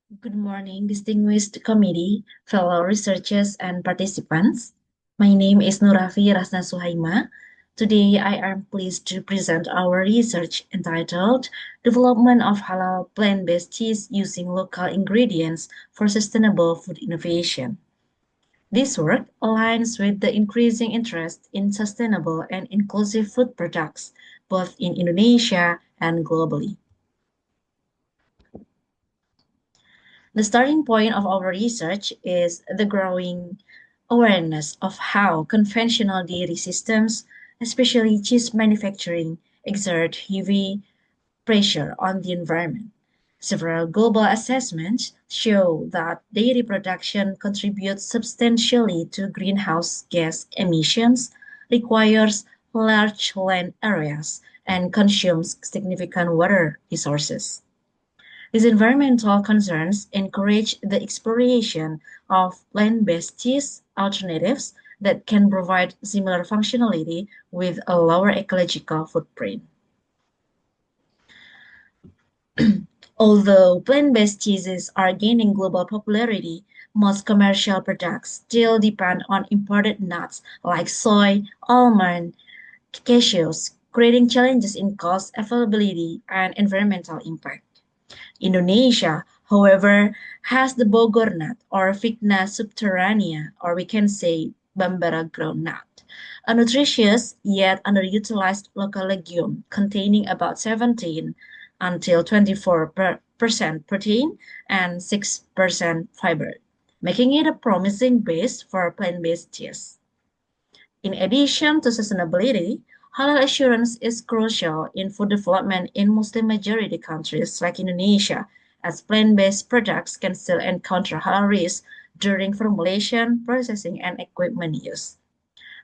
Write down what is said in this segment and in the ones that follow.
Good morning, distinguished committee, fellow researchers, and participants. My name is Nurafi Rasna Suhaima. Today, I am pleased to present our research entitled Development of Halal Plant-Based Cheese Using Local Ingredients for Sustainable Food Innovation. This work aligns with the increasing interest in sustainable and inclusive food products, both in Indonesia and globally. The starting point of our research is the growing awareness of how conventional dairy systems, especially cheese manufacturing, exert heavy pressure on the environment. Several global assessments show that dairy production contributes substantially to greenhouse gas emissions, requires large land areas, and consumes significant water resources. These environmental concerns encourage the exploration of plant-based cheese alternatives that can provide similar functionality with a lower ecological footprint. Although plant-based cheeses are gaining global popularity, most commercial products still depend on imported nuts like soy, almond, cashews, creating challenges in cost, availability, and environmental impact. Indonesia, however, has the Bogor nut or Vigna subterranea, or we can say Bambara groundnut, a nutritious yet underutilized local legume containing about 17 until 24% protein and 6% fiber, making it a promising base for plant-based cheese. In addition to sustainability, halal assurance is crucial in food development in Muslim-majority countries like Indonesia, as plant-based products can still encounter halal risks during formulation, processing, and equipment use.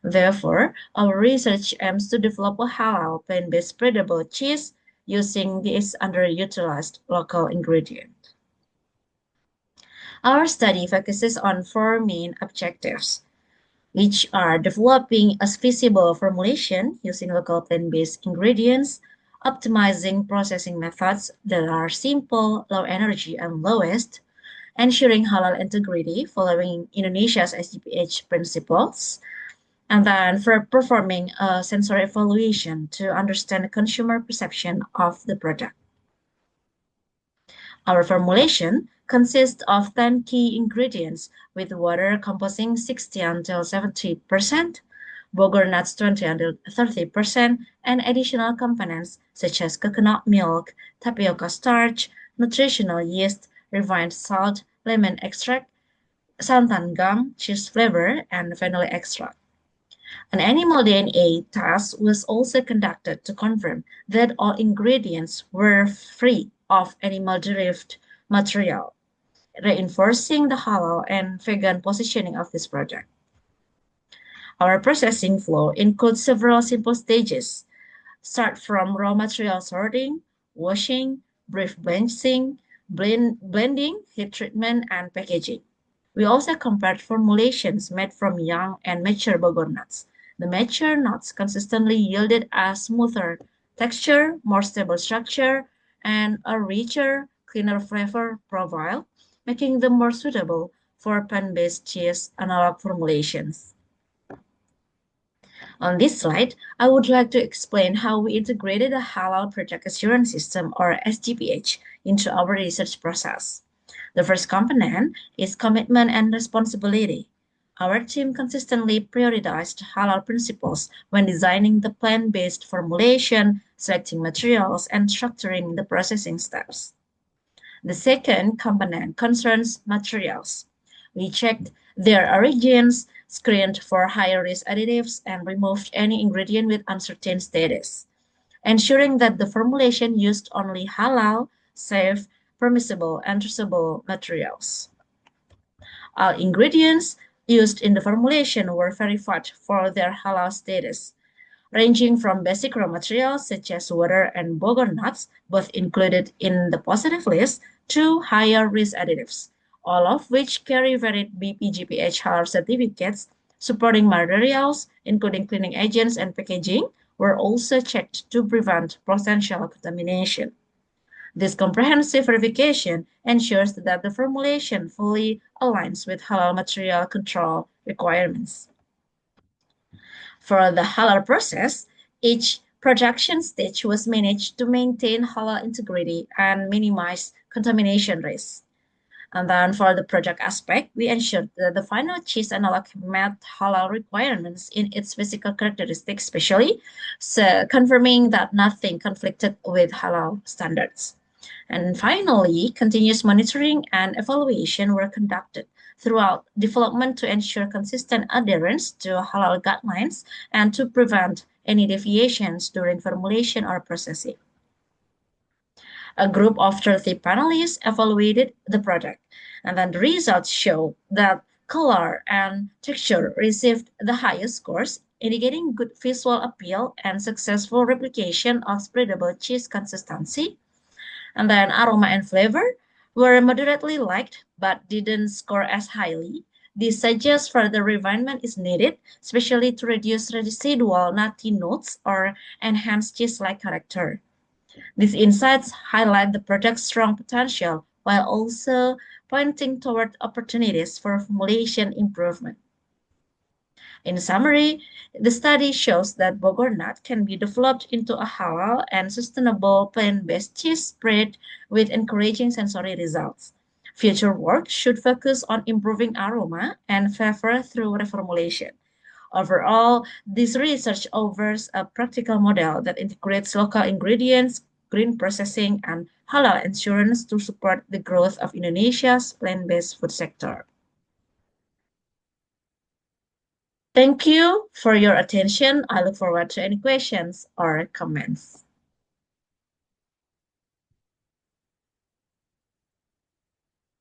Therefore, our research aims to develop a halal plant-based spreadable cheese using this underutilized local ingredient. Our study focuses on four main objectives, which are developing a feasible formulation using local plant-based ingredients, optimizing processing methods that are simple, low energy, and low waste, ensuring halal integrity following Indonesia's SGPH principles, and then for performing a sensory evaluation to understand the consumer perception of the product. Our formulation consists of 10 key ingredients with water composing 60 until 70%, Bogor nuts 20 until 30%, and additional components such as coconut milk, tapioca starch, nutritional yeast, refined salt, lemon extract, santan gum, cheese flavor, and vanilla extract. An animal DNA test was also conducted to confirm that all ingredients were free of animal-derived material, reinforcing the halal and vegan positioning of this project. Our processing flow includes several simple stages. Start from raw material sorting, washing, brief blanching, blending, heat treatment, and packaging. We also compared formulations made from young and mature Bogor nuts. The mature nuts consistently yielded a smoother texture, more stable structure, and a richer, cleaner flavor profile, making them more suitable for pan-based cheese analog formulations. On this slide, I would like to explain how we integrated a halal project assurance system, or SGPH, into our research process. The first component is commitment and responsibility. Our team consistently prioritized halal principles when designing the plant-based formulation, selecting materials, and structuring the processing steps. The second component concerns materials. We checked their origins, screened for higher-risk additives, and removed any ingredient with uncertain status, ensuring that the formulation used only halal, safe, permissible, and traceable materials. All ingredients used in the formulation were verified for their halal status, ranging from basic raw materials such as water and Bogor nuts, both included in the positive list, to higher risk additives, all of which carry valid BPJPH halal certificates. Supporting materials, including cleaning agents and packaging, were also checked to prevent potential contamination. This comprehensive verification ensures that the formulation fully aligns with halal material control requirements. For the halal process, each production stage was managed to maintain halal integrity and minimize contamination risks. And then for the project aspect, we ensured that the final cheese analog met halal requirements in its physical characteristics, especially, so confirming that nothing conflicted with halal standards. And finally, continuous monitoring and evaluation were conducted throughout development to ensure consistent adherence to halal guidelines and to prevent any deviations during formulation or processing. A group of 30 panelists evaluated the product, and then the results show that color and texture received the highest scores, indicating good visual appeal and successful replication of spreadable cheese consistency. And then aroma and flavor were moderately liked but didn't score as highly. This suggests further refinement is needed, especially to reduce residual nutty notes or enhance cheese-like character. These insights highlight the project's strong potential while also pointing toward opportunities for formulation improvement. In summary, the study shows that Bogor nut can be developed into a halal and sustainable plant-based cheese spread with encouraging sensory results. Future work should focus on improving aroma and flavor through reformulation. Overall, this research offers a practical model that integrates local ingredients, green processing, and halal insurance to support the growth of Indonesia's plant-based food sector. Thank you for your attention. I look forward to any questions or comments.